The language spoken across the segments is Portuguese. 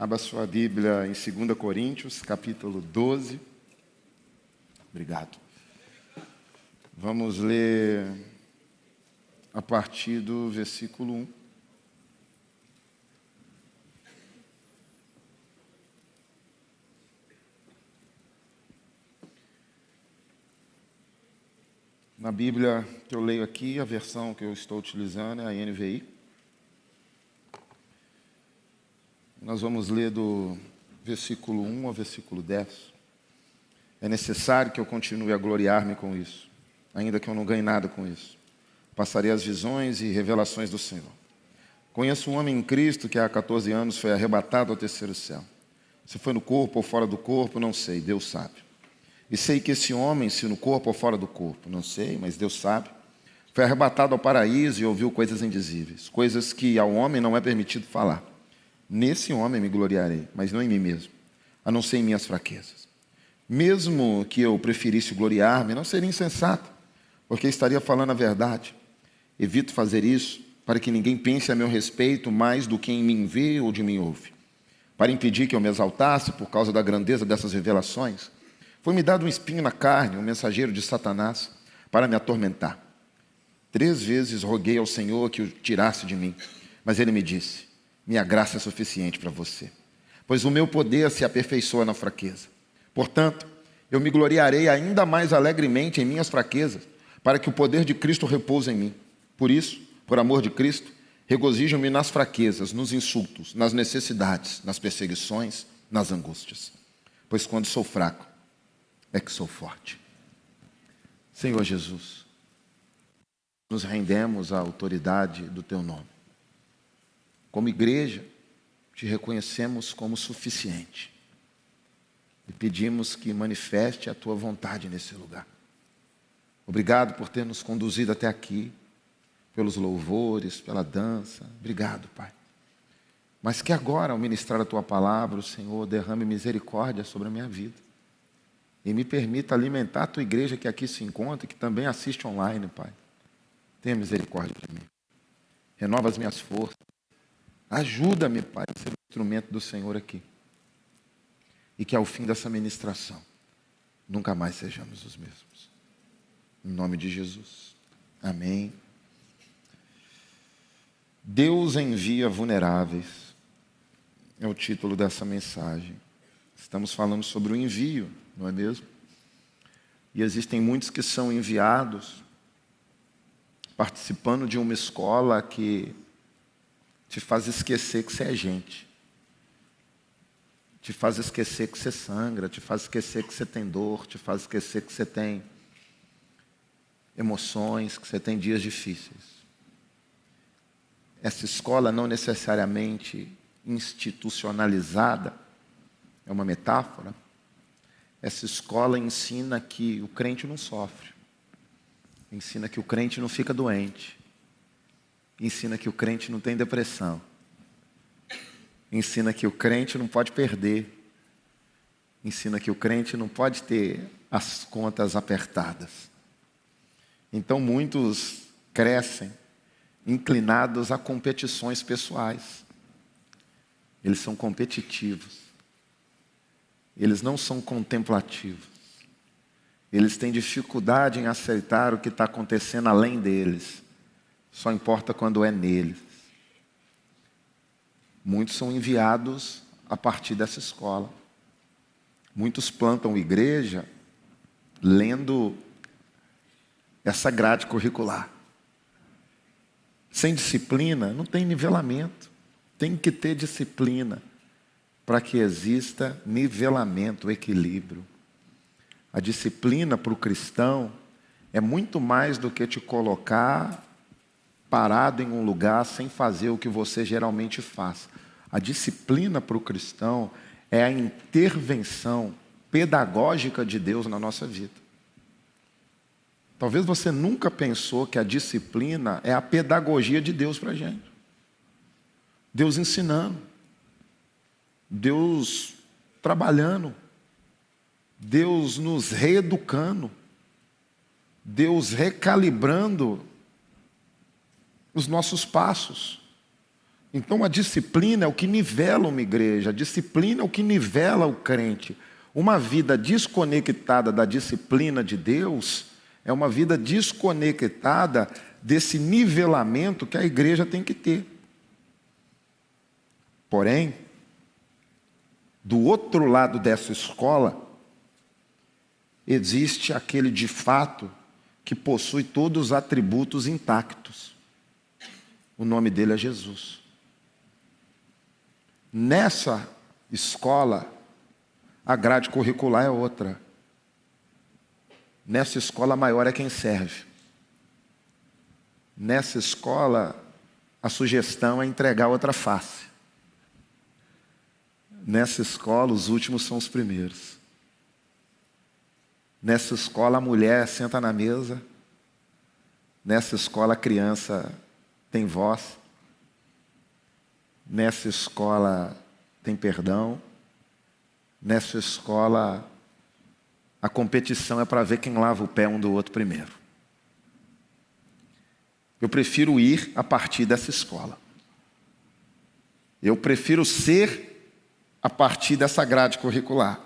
Abra sua Bíblia em 2 Coríntios, capítulo 12. Obrigado. Vamos ler a partir do versículo 1. Na Bíblia que eu leio aqui, a versão que eu estou utilizando é a NVI. Nós vamos ler do versículo 1 ao versículo 10. É necessário que eu continue a gloriar-me com isso, ainda que eu não ganhe nada com isso. Passarei as visões e revelações do Senhor. Conheço um homem em Cristo que há 14 anos foi arrebatado ao terceiro céu. Se foi no corpo ou fora do corpo, não sei, Deus sabe. E sei que esse homem, se no corpo ou fora do corpo, não sei, mas Deus sabe, foi arrebatado ao paraíso e ouviu coisas indizíveis, coisas que ao homem não é permitido falar. Nesse homem me gloriarei, mas não em mim mesmo, a não ser em minhas fraquezas. Mesmo que eu preferisse gloriar-me, não seria insensato, porque estaria falando a verdade. Evito fazer isso para que ninguém pense a meu respeito mais do que em mim vê ou de mim ouve. Para impedir que eu me exaltasse por causa da grandeza dessas revelações, foi-me dado um espinho na carne, um mensageiro de Satanás, para me atormentar. 3 vezes roguei ao Senhor que o tirasse de mim, mas ele me disse: minha graça é suficiente para você, pois o meu poder se aperfeiçoa na fraqueza. Portanto, eu me gloriarei ainda mais alegremente em minhas fraquezas, para que o poder de Cristo repouse em mim. Por isso, por amor de Cristo, regozijo-me nas fraquezas, nos insultos, nas necessidades, nas perseguições, nas angústias. Pois quando sou fraco, é que sou forte. Senhor Jesus, nos rendemos à autoridade do Teu nome. Como igreja, te reconhecemos como suficiente e pedimos que manifeste a Tua vontade nesse lugar. Obrigado por ter nos conduzido até aqui, pelos louvores, pela dança. Obrigado, Pai. Mas que agora, ao ministrar a Tua palavra, o Senhor derrame misericórdia sobre a minha vida e me permita alimentar a Tua igreja que aqui se encontra e que também assiste online, Pai. Tenha misericórdia de mim. Renova as minhas forças. Ajuda-me, Pai, a ser o instrumento do Senhor aqui. E que ao fim dessa ministração, nunca mais sejamos os mesmos. Em nome de Jesus. Amém. Deus envia vulneráveis. É o título dessa mensagem. Estamos falando sobre o envio, não é mesmo? E existem muitos que são enviados participando de uma escola que te faz esquecer que você é gente. Te faz esquecer que você sangra, te faz esquecer que você tem dor, te faz esquecer que você tem emoções, que você tem dias difíceis. Essa escola não necessariamente institucionalizada, é uma metáfora. Essa escola ensina que o crente não sofre, ensina que o crente não fica doente, ensina que o crente não tem depressão. Ensina que o crente não pode perder. Ensina que o crente não pode ter as contas apertadas. Então muitos crescem inclinados a competições pessoais. Eles são competitivos. Eles não são contemplativos. Eles têm dificuldade em aceitar o que está acontecendo além deles. Só importa quando é neles. Muitos são enviados a partir dessa escola. Muitos plantam igreja lendo essa grade curricular. Sem disciplina, não tem nivelamento. Tem que ter disciplina para que exista nivelamento, equilíbrio. A disciplina para o cristão é muito mais do que te colocar parado em um lugar sem fazer o que você geralmente faz. A disciplina para o cristão é a intervenção pedagógica de Deus na nossa vida. Talvez você nunca pensou que a disciplina é a pedagogia de Deus para a gente. Deus ensinando, Deus trabalhando, Deus nos reeducando, Deus recalibrando os nossos passos, Então a disciplina é o que nivela uma igreja, a disciplina é o que nivela o crente. Uma vida desconectada da disciplina de Deus é uma vida desconectada desse nivelamento que a igreja tem que ter. Porém, do outro lado dessa escola, existe aquele de fato que possui todos os atributos intactos. O nome dele é Jesus. Nessa escola, a grade curricular é outra. Nessa escola, maior é quem serve. Nessa escola, a sugestão é entregar outra face. Nessa escola, os últimos são os primeiros. Nessa escola, a mulher senta na mesa. Nessa escola, a criança tem voz. Nessa escola, tem perdão. Nessa escola, a competição é para ver quem lava o pé um do outro primeiro. Eu prefiro ir a partir dessa escola. Eu prefiro ser a partir dessa grade curricular.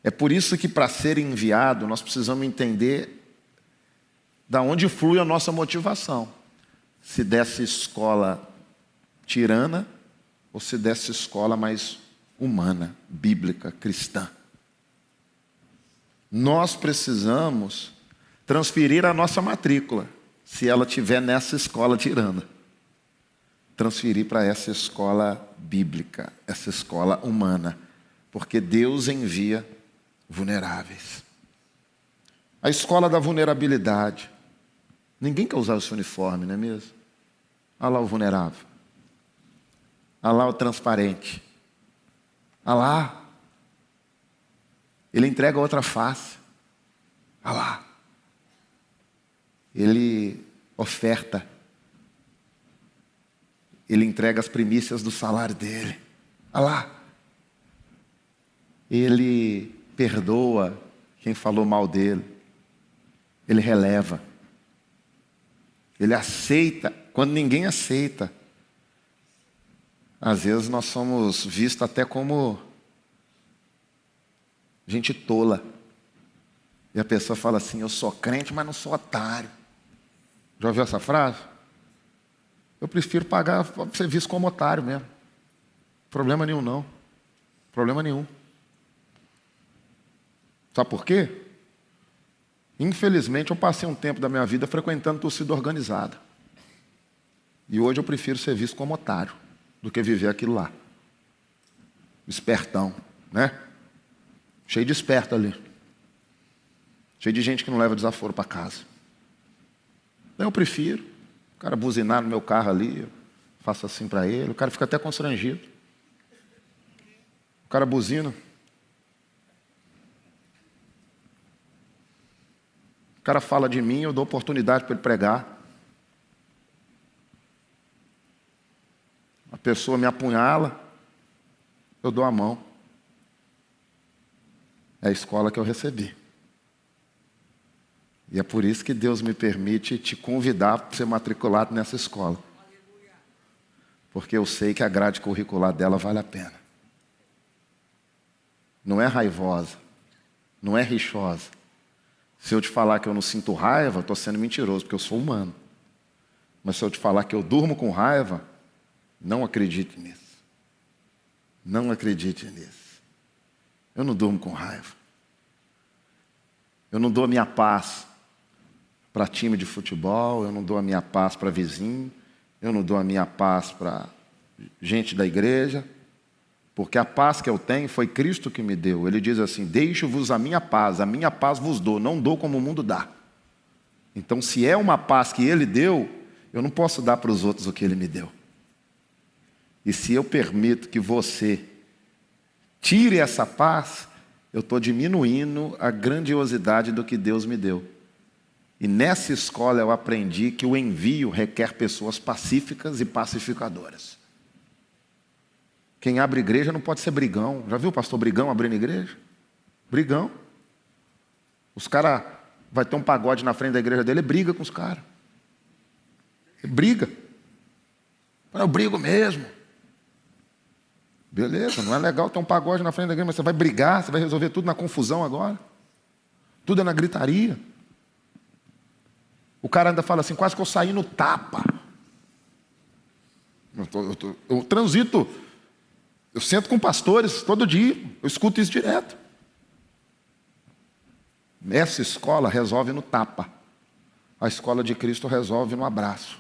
É por isso que, para ser enviado, nós precisamos entender da onde flui a nossa motivação. Se dessa escola tirana ou se dessa escola mais humana, bíblica, cristã. Nós precisamos transferir a nossa matrícula, se ela estiver nessa escola tirana. Transferir para essa escola bíblica, essa escola humana, porque Deus envia vulneráveis. A escola da vulnerabilidade. Ninguém quer usar esse uniforme, não é mesmo? Olha lá o vulnerável. Olha lá o transparente. Olha lá. Ele entrega outra face. Olha lá. Ele oferta. Ele entrega as primícias do salário dele. Olha lá. Ele perdoa quem falou mal dele. Ele releva. Ele aceita quando ninguém aceita. Às vezes nós somos vistos até como gente tola. E a pessoa fala assim: eu sou crente, mas não sou otário. Já ouviu essa frase? Eu prefiro pagar para ser visto como otário mesmo. Problema nenhum não. Problema nenhum. Sabe por quê? Infelizmente eu passei um tempo da minha vida frequentando torcida organizada. E hoje eu prefiro ser visto como otário do que viver aquilo lá. Espertão, né? Cheio de esperto ali. Cheio de gente que não leva desaforo para casa. Então eu prefiro. O cara buzinar no meu carro ali, eu faço assim para ele, o cara fica até constrangido. O cara buzina. O cara fala de mim, eu dou oportunidade para ele pregar. A pessoa me apunhala, eu dou a mão. É a escola que eu recebi. E é por isso que Deus me permite te convidar para ser matriculado nessa escola. Porque eu sei que a grade curricular dela vale a pena. Não é raivosa, não é rixosa. Se eu te falar que eu não sinto raiva, estou sendo mentiroso, porque eu sou humano. Mas se eu te falar que eu durmo com raiva, não acredite nisso. Não acredite nisso. Eu não durmo com raiva. Eu não dou a minha paz para time de futebol, eu não dou a minha paz para vizinho, eu não dou a minha paz para gente da igreja, porque a paz que eu tenho foi Cristo que me deu. Ele diz assim: deixo-vos a minha paz vos dou, não dou como o mundo dá. Então, se é uma paz que Ele deu, eu não posso dar para os outros o que Ele me deu. E se eu permito que você tire essa paz, eu estou diminuindo a grandiosidade do que Deus me deu. E nessa escola eu aprendi que o envio requer pessoas pacíficas e pacificadoras. Quem abre igreja não pode ser brigão. Já viu o pastor brigão abrindo igreja? Brigão. Os caras, vai ter um pagode na frente da igreja dele, ele briga com os caras. Ele briga. Eu brigo mesmo. Beleza, não é legal ter um pagode na frente da igreja, mas você vai brigar, você vai resolver tudo na confusão agora. Tudo é na gritaria. O cara ainda fala assim, quase que eu saí no tapa. Eu transito, eu sento com pastores todo dia, eu escuto isso direto. Essa escola resolve no tapa. A escola de Cristo resolve no abraço.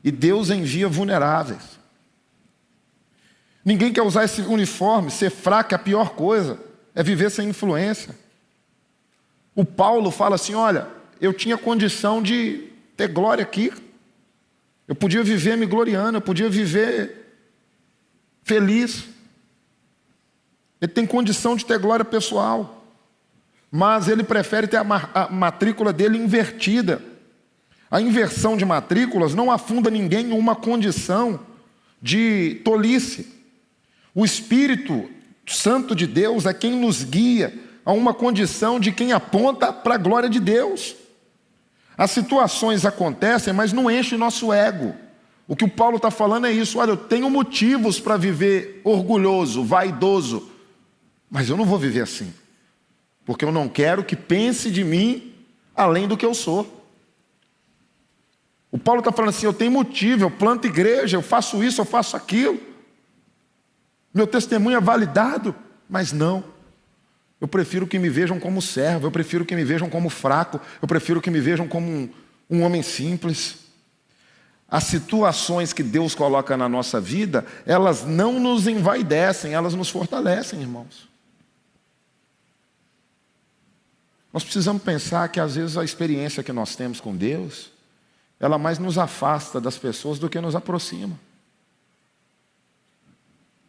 E Deus envia vulneráveis. Ninguém quer usar esse uniforme, ser fraco é a pior coisa, é viver sem influência. O Paulo fala assim, olha, eu tinha condição de ter glória aqui, eu podia viver me gloriando, eu podia viver feliz. Ele tem condição de ter glória pessoal, mas ele prefere ter a matrícula dele invertida. A inversão de matrículas não afunda ninguém em uma condição de tolice. O Espírito Santo de Deus é quem nos guia a uma condição de quem aponta para a glória de Deus. As situações acontecem, mas não enche o nosso ego. O que o Paulo está falando é isso, olha, eu tenho motivos para viver orgulhoso, vaidoso, mas eu não vou viver assim, porque eu não quero que pense de mim além do que eu sou. O Paulo está falando assim, eu tenho motivo, eu planto igreja, eu faço isso, eu faço aquilo. Meu testemunho é validado, mas não. Eu prefiro que me vejam como servo, eu prefiro que me vejam como fraco, eu prefiro que me vejam como um homem simples. As situações que Deus coloca na nossa vida, elas não nos envaidecem, elas nos fortalecem, irmãos. Nós precisamos pensar que às vezes a experiência que nós temos com Deus, ela mais nos afasta das pessoas do que nos aproxima.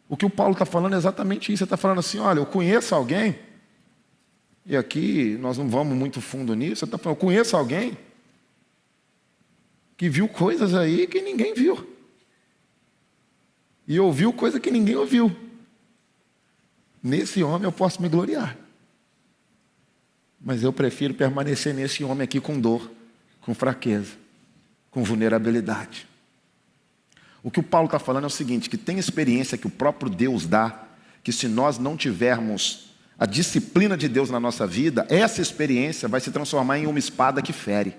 O que o Paulo está falando é exatamente isso. Ele está falando assim, olha, eu conheço alguém, e aqui nós não vamos muito fundo nisso, ele está falando, eu conheço alguém que viu coisas aí que ninguém viu. E ouviu coisa que ninguém ouviu. Nesse homem eu posso me gloriar. Mas eu prefiro permanecer nesse homem aqui com dor, com fraqueza, com vulnerabilidade. O que o Paulo está falando é o seguinte, que tem experiência que o próprio Deus dá, que se nós não tivermos a disciplina de Deus na nossa vida, essa experiência vai se transformar em uma espada que fere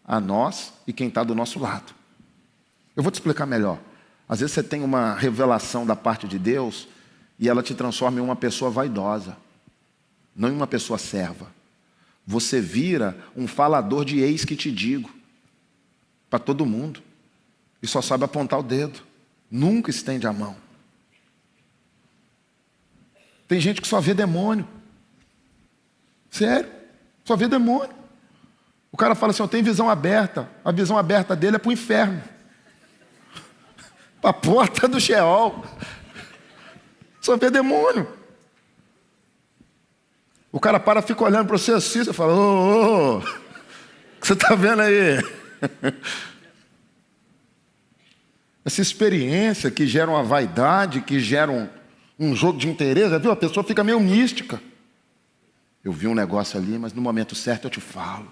a nós e quem está do nosso lado. Eu vou te explicar melhor. Às vezes você tem uma revelação da parte de Deus e ela te transforma em uma pessoa vaidosa, não em uma pessoa serva. Você vira um falador de eis que te digo para todo mundo. E só sabe apontar o dedo. Nunca estende a mão. Tem gente que só vê demônio. Sério, só vê demônio. O cara fala assim, eu tenho visão aberta. A visão aberta dele é para o inferno. Para a porta do Sheol. Só vê demônio. O cara fica olhando para você assim, você fala, o que você está vendo aí? Essa experiência que gera uma vaidade, que gera um jogo de interesse, viu? A pessoa fica meio mística. Eu vi um negócio ali, mas no momento certo eu te falo.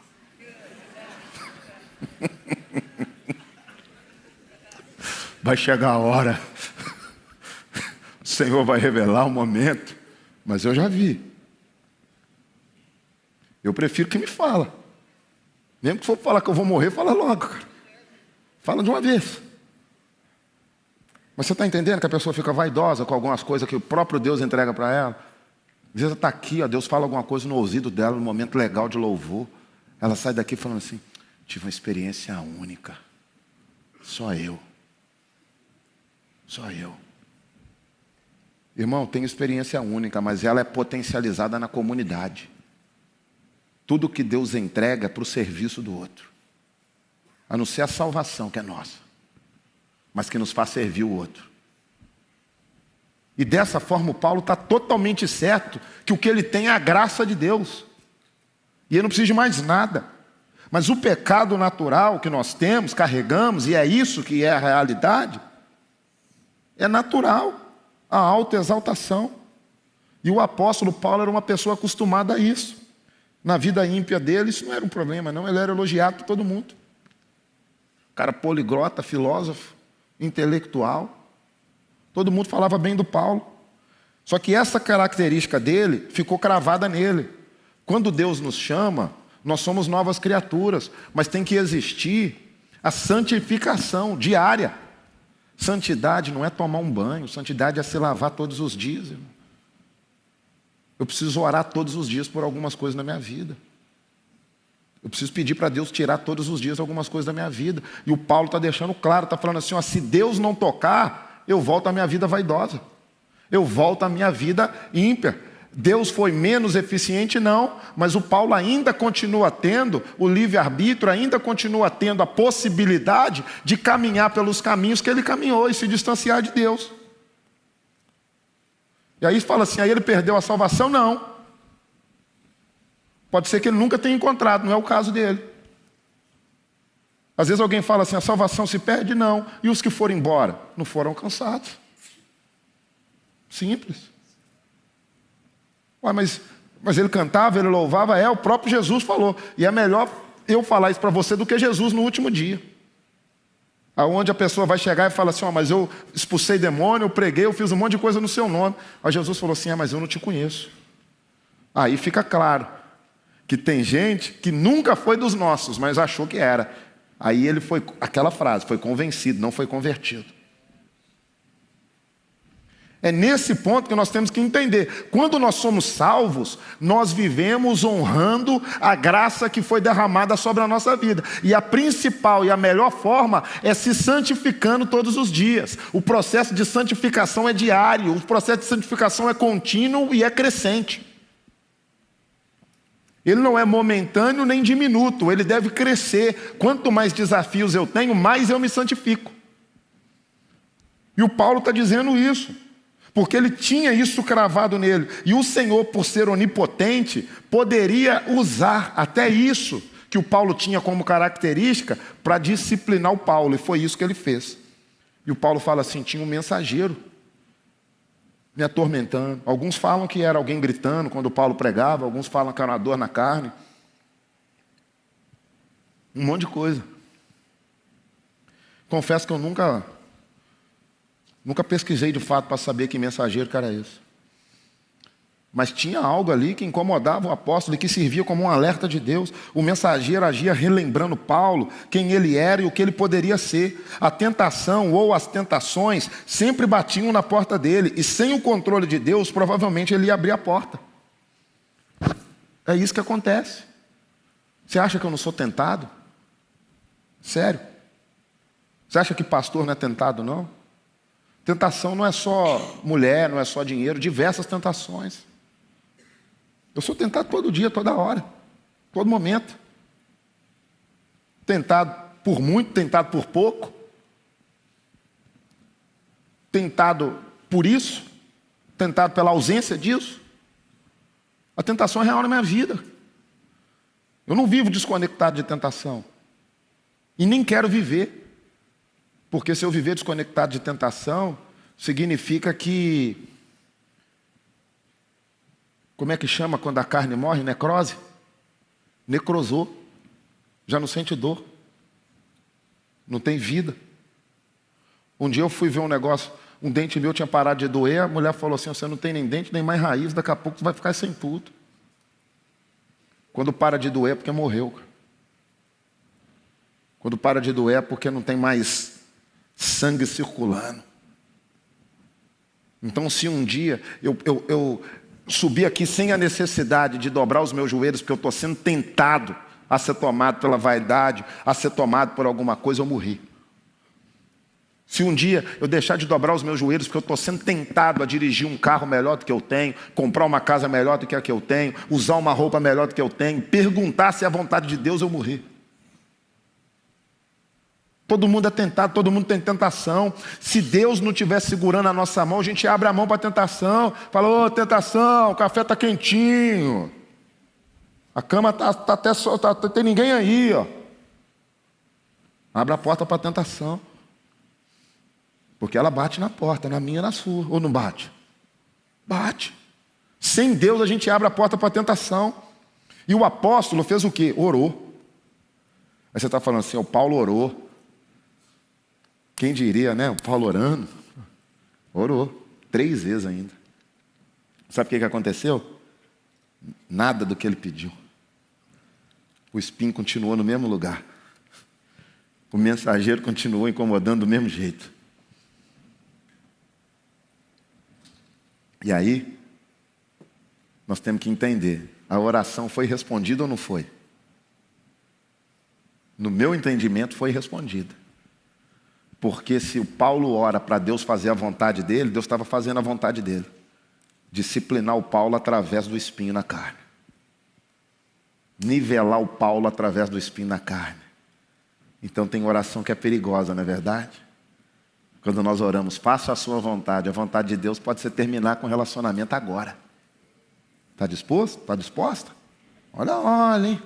Vai chegar a hora. O Senhor vai revelar o momento. Mas eu já vi. Eu prefiro que me fala. Mesmo que for falar que eu vou morrer, fala logo, cara. Fala de uma vez. Mas você está entendendo que a pessoa fica vaidosa com algumas coisas que o próprio Deus entrega para ela? Às vezes ela está aqui, ó, Deus fala alguma coisa no ouvido dela, num momento legal de louvor. Ela sai daqui falando assim, tive uma experiência única. Só eu. Só eu. Irmão, tem experiência única, mas ela é potencializada na comunidade. Tudo que Deus entrega é para o serviço do outro. A não ser a salvação que é nossa, mas que nos faz servir o outro. E dessa forma o Paulo está totalmente certo que o que ele tem é a graça de Deus. E ele não precisa de mais nada. Mas o pecado natural que nós temos, carregamos, e é isso que é a realidade, é natural, a autoexaltação. E o apóstolo Paulo era uma pessoa acostumada a isso. Na vida ímpia dele, isso não era um problema, não. Ele era elogiado por todo mundo. O cara poliglota, filósofo, intelectual. Todo mundo falava bem do Paulo. Só que essa característica dele ficou cravada nele. Quando Deus nos chama, nós somos novas criaturas, mas tem que existir a santificação diária. Santidade não é tomar um banho, santidade é se lavar todos os dias, irmão. Eu preciso orar todos os dias por algumas coisas na minha vida. Eu preciso pedir para Deus tirar todos os dias algumas coisas da minha vida. E o Paulo está deixando claro, está falando assim, ó, se Deus não tocar, eu volto à minha vida vaidosa. Eu volto à minha vida ímpia. Deus foi menos eficiente? Não, mas o Paulo ainda continua tendo o livre-arbítrio, ainda continua tendo a possibilidade de caminhar pelos caminhos que ele caminhou e se distanciar de Deus. E aí fala assim, aí ele perdeu a salvação? Não. Pode ser que ele nunca tenha encontrado, não é o caso dele. Às vezes alguém fala assim, a salvação se perde? Não. E os que foram embora? Não foram alcançados. Simples. Ué, mas ele cantava, ele louvava, o próprio Jesus falou. E é melhor eu falar isso para você do que Jesus no último dia. Aonde a pessoa vai chegar e fala assim, mas eu expulsei demônio, eu preguei, eu fiz um monte de coisa no seu nome. Aí Jesus falou assim, mas eu não te conheço. Aí fica claro que tem gente que nunca foi dos nossos, mas achou que era. Aí ele foi, aquela frase, foi convencido, não foi convertido. É nesse ponto que nós temos que entender. Quando nós somos salvos, nós vivemos honrando a graça que foi derramada sobre a nossa vida. E a principal e a melhor forma é se santificando todos os dias. O processo de santificação é diário, o processo de santificação é contínuo e é crescente. Ele não é momentâneo nem diminuto, ele deve crescer. Quanto mais desafios eu tenho, mais eu me santifico. E o Paulo está dizendo isso. Porque ele tinha isso cravado nele. E o Senhor, por ser onipotente, poderia usar até isso que o Paulo tinha como característica para disciplinar o Paulo. E foi isso que ele fez. E o Paulo fala assim, tinha um mensageiro me atormentando. Alguns falam que era alguém gritando quando o Paulo pregava. Alguns falam que era uma dor na carne. Um monte de coisa. Confesso que eu nunca pesquisei de fato para saber que mensageiro que era esse. Mas tinha algo ali que incomodava o apóstolo e que servia como um alerta de Deus. O mensageiro agia relembrando Paulo, quem ele era e o que ele poderia ser. A tentação ou as tentações sempre batiam na porta dele. E sem o controle de Deus, provavelmente ele ia abrir a porta. É isso que acontece. Você acha que eu não sou tentado? Sério? Você acha que pastor não é tentado, não? Tentação não é só mulher, não é só dinheiro, diversas tentações. Eu sou tentado todo dia, toda hora, todo momento. Tentado por muito, tentado por pouco. Tentado por isso, tentado pela ausência disso. A tentação é real na minha vida. Eu não vivo desconectado de tentação. E nem quero viver. Porque se eu viver desconectado de tentação, significa que... Como é que chama quando a carne morre? Necrose? Necrosou. Já não sente dor. Não tem vida. Um dia eu fui ver um negócio, um dente meu tinha parado de doer, a mulher falou assim, você não tem nem dente, nem mais raiz, daqui a pouco você vai ficar sem tudo. Quando para de doer é porque morreu. Quando para de doer é porque não tem mais sangue circulando. Então, se um dia eu subir aqui sem a necessidade de dobrar os meus joelhos, porque eu estou sendo tentado a ser tomado pela vaidade, a ser tomado por alguma coisa, eu morri. Se um dia eu deixar de dobrar os meus joelhos, porque eu estou sendo tentado a dirigir um carro melhor do que eu tenho, comprar uma casa melhor do que a que eu tenho, usar uma roupa melhor do que eu tenho, perguntar se é a vontade de Deus, eu morri. Todo mundo é tentado, todo mundo tem tentação. Se Deus não estiver segurando a nossa mão, a gente abre a mão para a tentação. Fala, tentação, o café está quentinho. A cama está até só, tem ninguém aí, ó. Abre a porta para a tentação. Porque ela bate na porta, na minha e na sua. Ou não bate? Bate. Sem Deus a gente abre a porta para a tentação. E o apóstolo fez o quê? Orou. Aí você está falando assim, o Paulo orou. Quem diria, né? O Paulo orando. Orou 3 vezes ainda. Sabe o que aconteceu? Nada do que ele pediu. O espinho continuou no mesmo lugar. O mensageiro continuou incomodando do mesmo jeito. E aí, nós temos que entender, a oração foi respondida ou não foi? No meu entendimento, foi respondida. Porque se o Paulo ora para Deus fazer a vontade dele, Deus estava fazendo a vontade dele. Disciplinar o Paulo através do espinho na carne. Nivelar o Paulo através do espinho na carne. Então tem oração que é perigosa, não é verdade? Quando nós oramos, faça a sua vontade. A vontade de Deus pode ser terminar com relacionamento agora. Está disposto? Está disposta? Olha, olha, hein?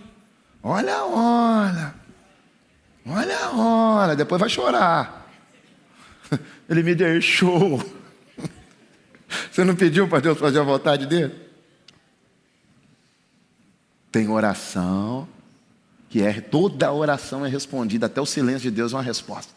Olha, olha. Olha, olha. Depois vai chorar. Ele me deixou. Você não pediu para Deus fazer a vontade dele? Tem oração que toda oração é respondida, até o silêncio de Deus é uma resposta.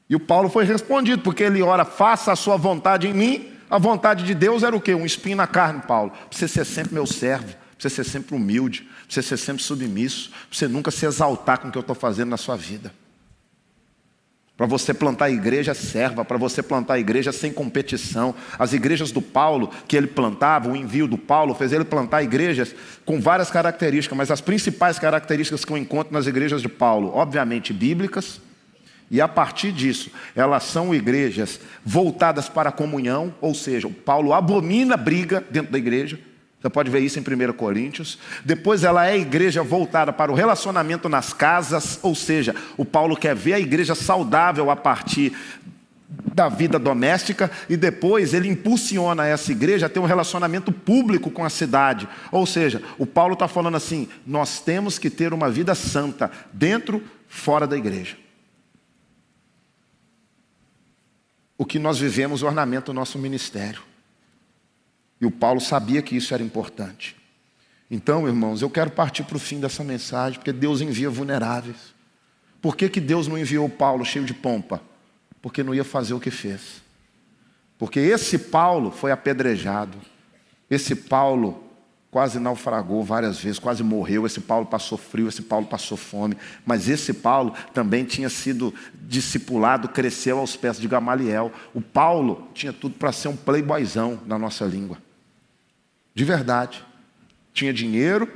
E o Paulo foi respondido, porque ele ora, faça a sua vontade em mim. A vontade de Deus era o quê? Um espinho na carne, Paulo. Para você ser sempre meu servo, para você ser sempre humilde, para você ser sempre submisso, para você nunca se exaltar com o que eu estou fazendo na sua vida. Para você plantar a igreja serva, para você plantar a igreja sem competição. As igrejas do Paulo, que ele plantava, o envio do Paulo, fez ele plantar igrejas com várias características, mas as principais características que eu encontro nas igrejas de Paulo, obviamente bíblicas, e a partir disso, elas são igrejas voltadas para a comunhão, ou seja, o Paulo abomina briga dentro da igreja. Você pode ver isso em 1 Coríntios. Depois ela é igreja voltada para o relacionamento nas casas, ou seja, o Paulo quer ver a igreja saudável a partir da vida doméstica, e depois ele impulsiona essa igreja a ter um relacionamento público com a cidade. Ou seja, o Paulo está falando assim, nós temos que ter uma vida santa, dentro, fora da igreja. O que nós vivemos ornamenta o nosso ministério. E o Paulo sabia que isso era importante. Então, irmãos, eu quero partir para o fim dessa mensagem, porque Deus envia vulneráveis. Por que Deus não enviou Paulo cheio de pompa? Porque não ia fazer o que fez. Porque esse Paulo foi apedrejado. Esse Paulo quase naufragou várias vezes, quase morreu. Esse Paulo passou frio, esse Paulo passou fome. Mas esse Paulo também tinha sido discipulado, cresceu aos pés de Gamaliel. O Paulo tinha tudo para ser um playboyzão na nossa língua. De verdade. Tinha dinheiro,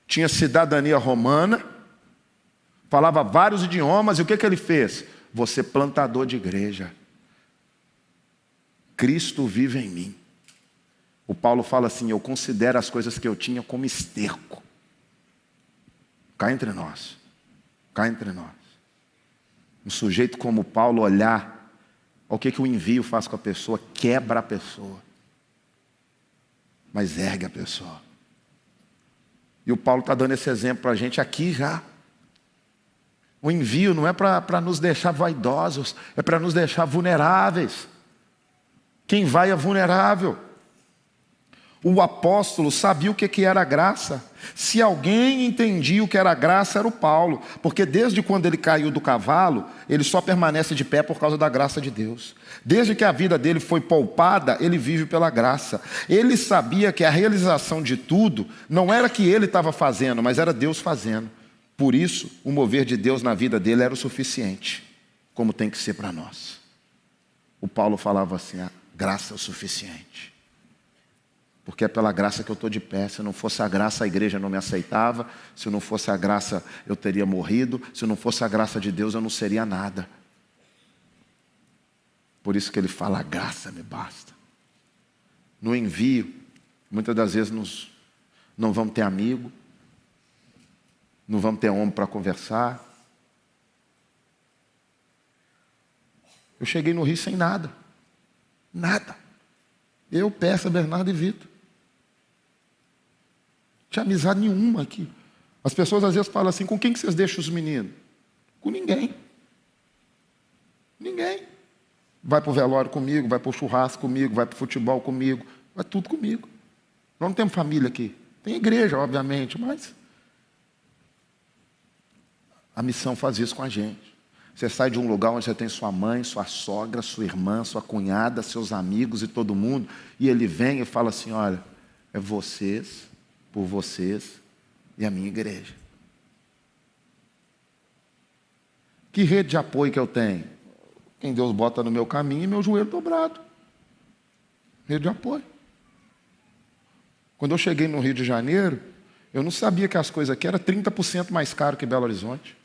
tinha cidadania romana, falava vários idiomas, e o que ele fez? Você plantador de igreja. Cristo vive em mim. O Paulo fala assim, eu considero as coisas que eu tinha como esterco. Cá entre nós. Cá entre nós. Um sujeito como o Paulo olhar, o que o envio faz com a pessoa, quebra a pessoa. Mas ergue a pessoa. E o Paulo está dando esse exemplo para a gente aqui já. O envio não é para nos deixar vaidosos, é para nos deixar vulneráveis. Quem vai é vulnerável. O apóstolo sabia o que era graça. Se alguém entendia o que era graça, era o Paulo. Porque desde quando ele caiu do cavalo, ele só permanece de pé por causa da graça de Deus. Desde que a vida dele foi poupada, ele vive pela graça. Ele sabia que a realização de tudo não era que ele estava fazendo, mas era Deus fazendo. Por isso, o mover de Deus na vida dele era o suficiente, como tem que ser para nós. O Paulo falava assim, a graça é o suficiente. Porque é pela graça que eu estou de pé. Se não fosse a graça, a igreja não me aceitava. Se não fosse a graça, eu teria morrido. Se não fosse a graça de Deus, eu não seria nada. Por isso que ele fala, a graça me basta. No envio, muitas das vezes não vamos ter amigo, não vamos ter homem para conversar. Eu cheguei no Rio sem nada. Nada. Eu, Peça, Bernardo e Vitor. Não tinha amizade nenhuma aqui. As pessoas às vezes falam assim, com quem que vocês deixam os meninos? Com ninguém. Ninguém. Vai para o velório comigo, vai para o churrasco comigo, vai para o futebol comigo, vai tudo comigo. Nós não temos família aqui. Tem igreja, obviamente, mas A missão faz isso com a gente. Você sai de um lugar onde você tem sua mãe, sua sogra, sua irmã, sua cunhada, seus amigos e todo mundo, e ele vem e fala assim, olha, é vocês, por vocês e a minha igreja. Que rede de apoio que eu tenho? Quem Deus bota no meu caminho e meu joelho dobrado. Rede de apoio. Quando eu cheguei no Rio de Janeiro, eu não sabia que as coisas aqui eram 30% mais caro que Belo Horizonte.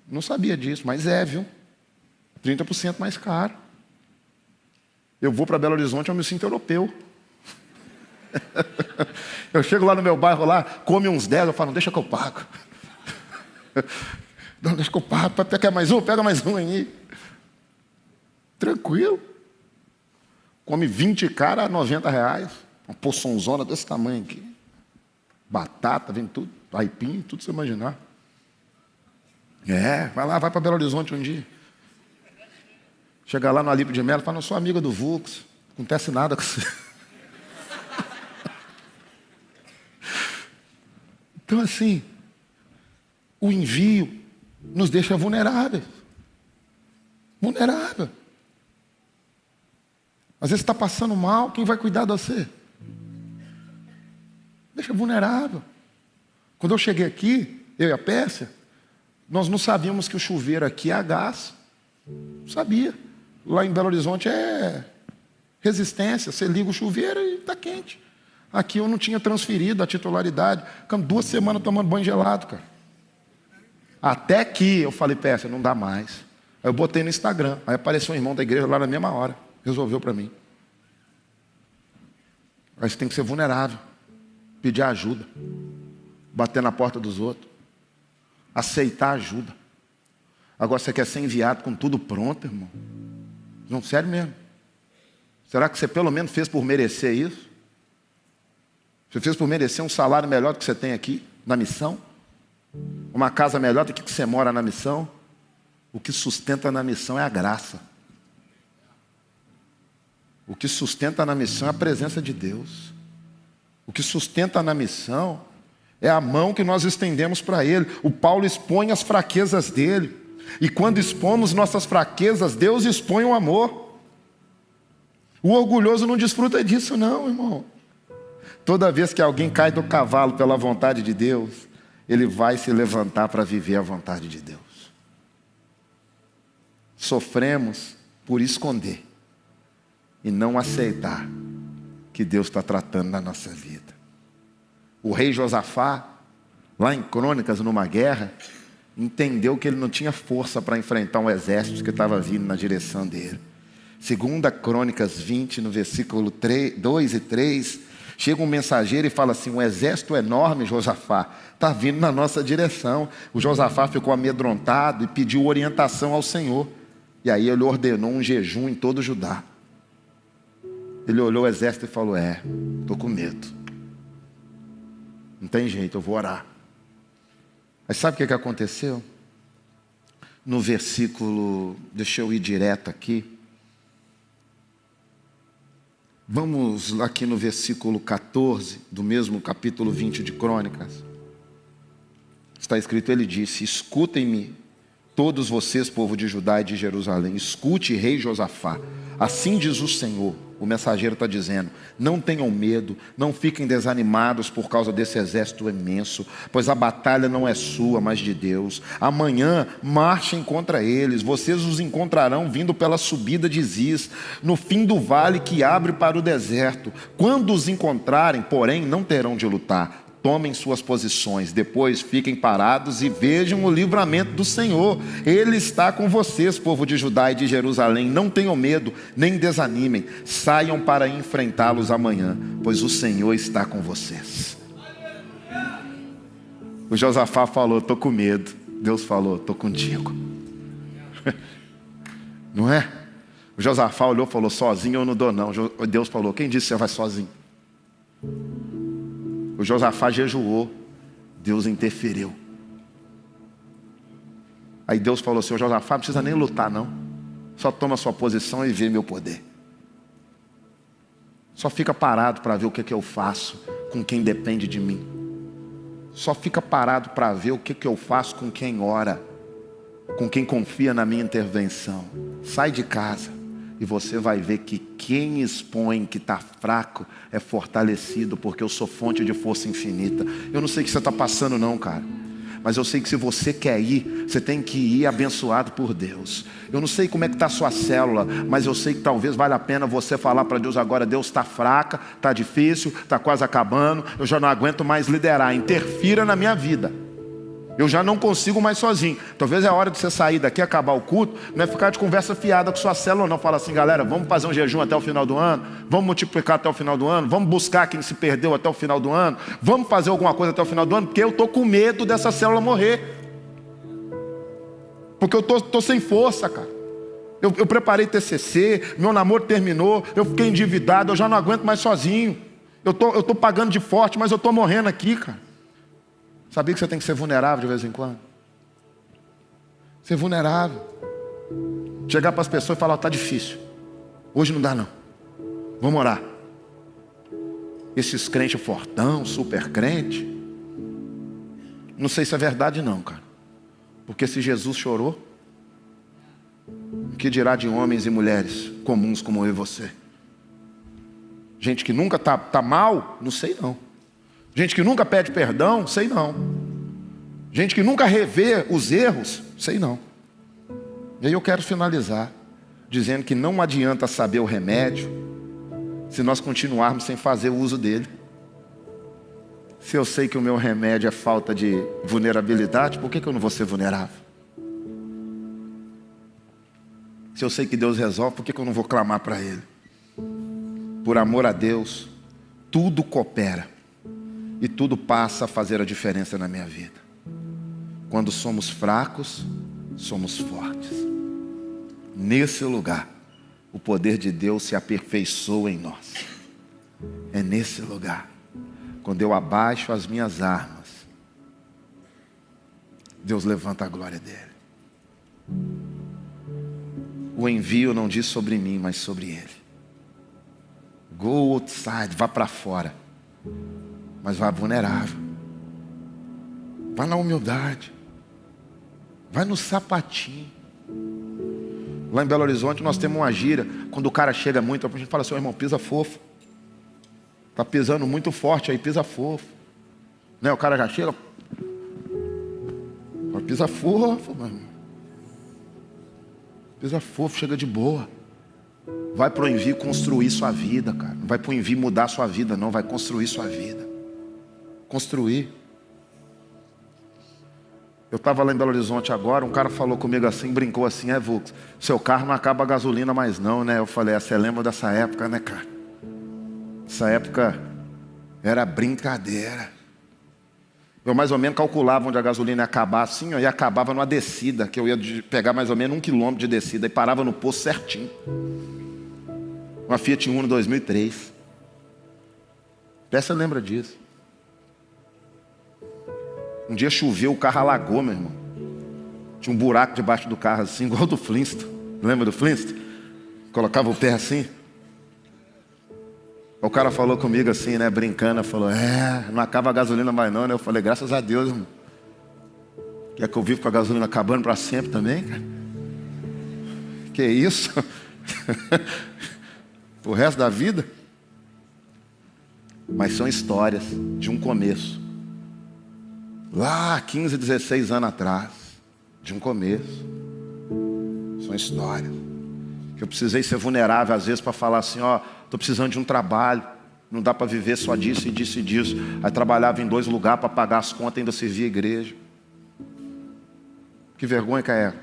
Não sabia disso, mas é, viu? 30% mais caro. Eu vou para Belo Horizonte, eu me sinto europeu. Eu chego lá no meu bairro, lá, come uns 10, eu falo, não, deixa que eu pago. Não, deixa que eu pago, pega mais um aí. Tranquilo. Come 20 caras a R$90. Uma poçãozona desse tamanho aqui. Batata, vem tudo, aipim, tudo você imaginar. Vai para Belo Horizonte um dia. Chega lá no Alípio de Melo e fala, não sou amiga do Vux, não acontece nada com você. Então assim, o envio nos deixa vulneráveis. Vulnerável. Às vezes está passando mal, quem vai cuidar de você? Deixa vulnerável. Quando eu cheguei aqui, eu e a Pérsia, nós não sabíamos que o chuveiro aqui é a gás. Não sabia. Lá em Belo Horizonte é resistência. Você liga o chuveiro e está quente. Aqui eu não tinha transferido a titularidade. Ficamos 2 semanas tomando banho gelado, cara. Até que eu falei, Pérsia, não dá mais. Aí eu botei no Instagram. Aí apareceu um irmão da igreja lá na mesma hora. Resolveu para mim. Aí você tem que ser vulnerável. Pedir ajuda. Bater na porta dos outros. Aceitar ajuda. Agora você quer ser enviado com tudo pronto, irmão? Não, sério mesmo. Será que você pelo menos fez por merecer isso? Você fez por merecer um salário melhor do que você tem aqui, na missão? Uma casa melhor do que você mora na missão? O que sustenta na missão é a graça. O que sustenta na missão é a presença de Deus. O que sustenta na missão é a mão que nós estendemos para Ele. O Paulo expõe as fraquezas dele. E quando expomos nossas fraquezas, Deus expõe o amor. O orgulhoso não desfruta disso não, irmão. Toda vez que alguém cai do cavalo pela vontade de Deus, ele vai se levantar para viver a vontade de Deus. Sofremos por esconder e não aceitar que Deus está tratando na nossa vida. O rei Josafá, lá em Crônicas, numa guerra, entendeu que ele não tinha força para enfrentar um exército que estava vindo na direção dele. 2 Crônicas 20, no versículo 2 e 3, chega um mensageiro e fala assim, um exército enorme, Josafá, está vindo na nossa direção. O Josafá ficou amedrontado e pediu orientação ao Senhor. E aí ele ordenou um jejum em todo o Judá. Ele olhou o exército e falou, estou com medo. Não tem jeito, eu vou orar. Mas sabe o que aconteceu? No versículo, deixa eu ir direto aqui. Vamos aqui no versículo 14, do mesmo capítulo 20 de Crônicas. Está escrito, ele disse, escutem-me, todos vocês, povo de Judá e de Jerusalém, escute, rei Josafá, assim diz o Senhor. O mensageiro está dizendo, não tenham medo, não fiquem desanimados por causa desse exército imenso, pois a batalha não é sua, mas de Deus. Amanhã marchem contra eles, vocês os encontrarão vindo pela subida de Ziz, no fim do vale que abre para o deserto. Quando os encontrarem, porém, não terão de lutar. Tomem suas posições, depois fiquem parados e vejam o livramento do Senhor. Ele está com vocês, povo de Judá e de Jerusalém. Não tenham medo, nem desanimem. Saiam para enfrentá-los amanhã, pois o Senhor está com vocês. O Josafá falou, estou com medo. Deus falou, estou contigo. Não é? O Josafá olhou e falou, sozinho eu não dou não. Deus falou, quem disse que você vai sozinho? O Josafá jejuou, Deus interferiu. Aí Deus falou assim, o Josafá não precisa nem lutar não. Só toma sua posição e vê meu poder. Só fica parado para ver o que eu faço com quem depende de mim. só fica parado para ver o que eu faço com quem ora, com quem confia na minha intervenção. Sai de casa e você vai ver que quem expõe que está fraco é fortalecido, porque eu sou fonte de força infinita. Eu não sei o que você está passando não, cara, mas eu sei que se você quer ir, você tem que ir abençoado por Deus. Eu não sei como é que está a sua célula, mas eu sei que talvez valha a pena você falar para Deus agora: Deus, está fraca, está difícil, está quase acabando, eu já não aguento mais liderar, interfira na minha vida. Eu já não consigo mais sozinho. Talvez é a hora de você sair daqui, acabar o culto, não é ficar de conversa fiada com sua célula, não. Fala assim: galera, vamos fazer um jejum até o final do ano, vamos multiplicar até o final do ano, vamos buscar quem se perdeu até o final do ano, vamos fazer alguma coisa até o final do ano, porque eu estou com medo dessa célula morrer. Porque eu estou sem força, cara. Eu preparei TCC, meu namoro terminou, eu fiquei endividado, eu já não aguento mais sozinho. Eu tô pagando de forte, mas eu estou morrendo aqui, cara. Sabia que você tem que ser vulnerável de vez em quando? Ser vulnerável. Chegar para as pessoas e falar: está difícil, hoje não dá não, vamos orar. Esses crentes fortão, super crente, não sei se é verdade não, cara. Porque se Jesus chorou, o que dirá de homens e mulheres comuns como eu e você? Gente que nunca tá mal, não sei não. Gente que nunca pede perdão, sei não. Gente que nunca revê os erros, sei não. E aí eu quero finalizar dizendo que não adianta saber o remédio se nós continuarmos sem fazer o uso dele. Se eu sei que o meu remédio é falta de vulnerabilidade, por que eu não vou ser vulnerável? Se eu sei que Deus resolve, por que eu não vou clamar para Ele? Por amor a Deus, tudo coopera e tudo passa a fazer a diferença na minha vida. Quando somos fracos, somos fortes. Nesse lugar, o poder de Deus se aperfeiçoa em nós. É nesse lugar, quando eu abaixo as minhas armas, Deus levanta a glória dele. O envio não diz sobre mim, mas sobre ele. Go outside, vá para fora, mas vá vulnerável. Vá na humildade. Vai no sapatinho. Lá em Belo Horizonte nós temos uma gíria. Quando o cara chega muito, a gente fala assim: irmão, pisa fofo. Está pisando muito forte aí, pisa fofo. Né? O cara já chega, pisa fofo, meu irmão. Pisa fofo, chega de boa. Vai para o envio construir sua vida, cara. Não vai para o envio mudar sua vida, não. Vai construir sua vida. Construir. Eu estava lá em Belo Horizonte agora, um cara falou comigo assim, brincou assim: Vux, seu carro não acaba a gasolina mais não, né? Eu falei: você lembra dessa época, né, cara? Essa época era brincadeira. Eu mais ou menos calculava onde a gasolina ia acabar assim, e acabava numa descida, que eu ia pegar mais ou menos 1 quilômetro de descida, e parava no posto certinho. Uma Fiat Uno 2003. Peça lembra disso. Um dia choveu, o carro alagou, meu irmão. Tinha um buraco debaixo do carro assim, igual do Flintstone. Lembra do Flintstone? Colocava o pé assim. O cara falou comigo assim, né, brincando, falou: não acaba a gasolina mais não, né? Eu falei: graças a Deus, irmão. Quer que eu vivo com a gasolina acabando para sempre também, cara? Que isso? O resto da vida? Mas são histórias de um começo. Lá 15, 16 anos atrás, de um começo. São histórias que eu precisei ser vulnerável às vezes para falar assim: estou precisando de um trabalho, não dá para viver só disso e disso e disso. Aí trabalhava em 2 lugares para pagar as contas e ainda servia a igreja. Que vergonha que é essa?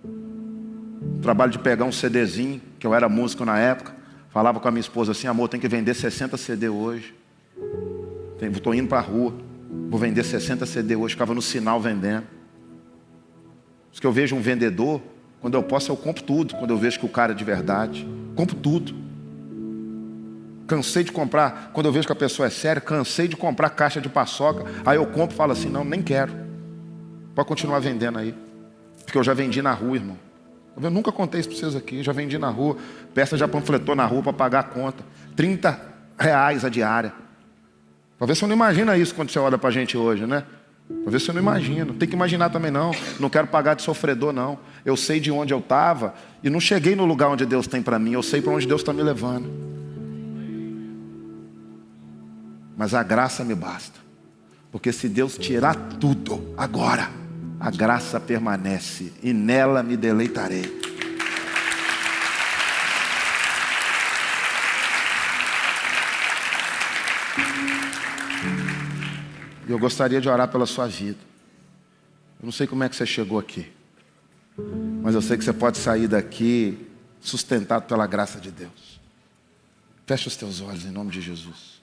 O trabalho de pegar um CDzinho, que eu era músico na época, falava com a minha esposa assim: amor, tem que vender 60 CD hoje. Estou indo para a rua, vou vender 60 CD hoje. Ficava no sinal vendendo. Porque eu vejo um vendedor, quando eu posso eu compro tudo. Quando eu vejo que o cara é de verdade, compro tudo. Cansei de comprar, quando eu vejo que a pessoa é séria, cansei de comprar caixa de paçoca. Aí eu compro e falo assim: não, nem quero. Pode continuar vendendo aí. Porque eu já vendi na rua, irmão. Eu nunca contei isso para vocês aqui. Já vendi na rua. Peça já panfletou na rua para pagar a conta. R$30 a diária. Talvez você não imagina isso quando você olha para a gente hoje, né? Talvez você não imagina. Não tem que imaginar também não. Não quero pagar de sofredor não. Eu sei de onde eu estava e não cheguei no lugar onde Deus tem para mim. Eu sei para onde Deus está me levando. Mas a graça me basta. Porque se Deus tirar tudo agora, a graça permanece e nela me deleitarei. E eu gostaria de orar pela sua vida. Eu não sei como é que você chegou aqui, mas eu sei que você pode sair daqui sustentado pela graça de Deus. Feche os teus olhos em nome de Jesus.